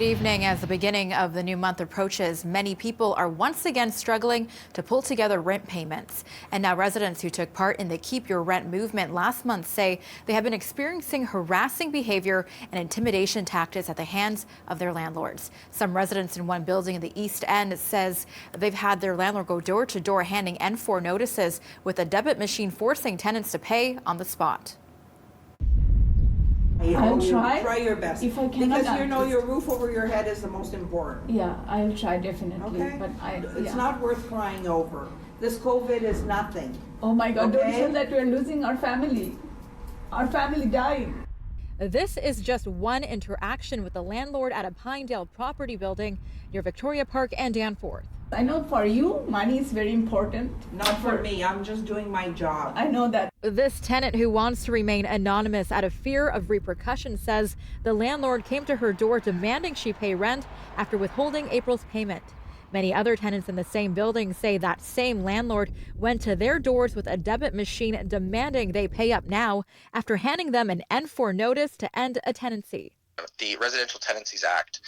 Good evening. As the beginning of the new month approaches, many people are once again struggling to pull together rent payments. And now residents who took part in the Keep Your Rent movement last month say they have been experiencing harassing behavior and intimidation tactics at the hands of their landlords. Some residents in one building in the East End says they've had their landlord go door to door handing N4 notices with a debit machine forcing tenants to pay on the spot. I'll try your best. If I cannot, because you know your roof over your head is the most important. Yeah, I'll try definitely. Okay? But It's not worth crying over. This COVID is nothing. Oh my God! Okay? Don't tell that we're losing our family. Our family dying. This is just one interaction with the landlord at a Pinedale property building near Victoria Park and Danforth. I know for you, money is very important. Not for me. I'm just doing my job. I know that. This tenant, who wants to remain anonymous out of fear of repercussions, says the landlord came to her door demanding she pay rent after withholding April's payment. Many other tenants in the same building say that same landlord went to their doors with a debit machine demanding they pay up now after handing them an N4 notice to end a tenancy. The Residential Tenancies Act,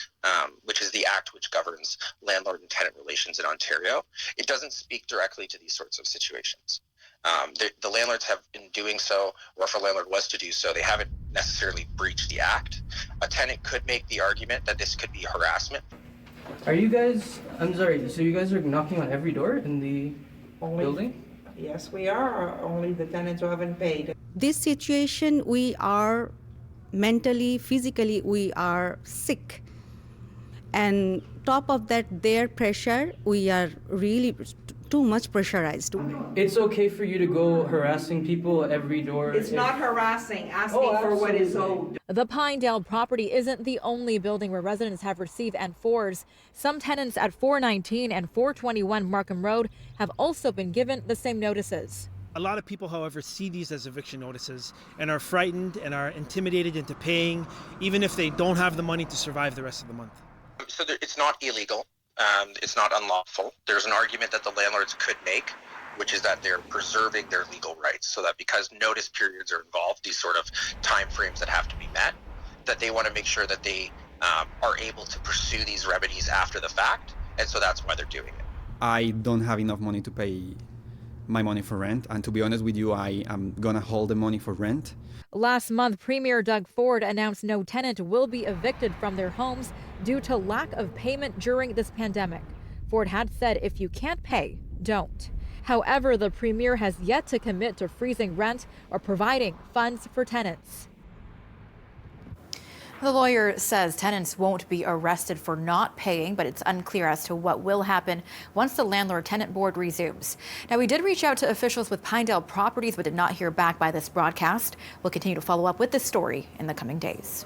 which is the act which governs landlord and tenant relations in Ontario, it doesn't speak directly to these sorts of situations. The landlords have, in doing so, or if a landlord was to do so, they haven't necessarily breached the act. A tenant could make the argument that this could be harassment. Are you guys, I'm sorry, so you guys are knocking on every door in the building? Yes, we are. Only the tenants who haven't paid. This situation, we are mentally, physically, we are sick. And top of that, their pressure, we are really too much pressurized. It's okay for you to go harassing people at every door? It's not harassing, asking for what is owed. The Pinedale property isn't the only building where residents have received N4s. Some tenants at 419 and 421 Markham Road have also been given the same notices. A lot of people, however, see these as eviction notices and are frightened and are intimidated into paying, even if they don't have the money to survive the rest of the month. So it's not illegal. It's not unlawful. There's an argument that the landlords could make, which is that they're preserving their legal rights, so that because notice periods are involved, these sort of time frames that have to be met, that they want to make sure that they are able to pursue these remedies after the fact, and so that's why they're doing it. I don't have enough money to pay my money for rent, and to be honest with you, I am gonna hold the money for rent. Last month, Premier Doug Ford announced no tenant will be evicted from their homes due to lack of payment during this pandemic. Ford had said if you can't pay, don't. However, the Premier has yet to commit to freezing rent or providing funds for tenants. The lawyer says tenants won't be arrested for not paying, but it's unclear as to what will happen once the Landlord-Tenant Board resumes. Now, we did reach out to officials with Pinedale Properties, but did not hear back by this broadcast. We'll continue to follow up with this story in the coming days.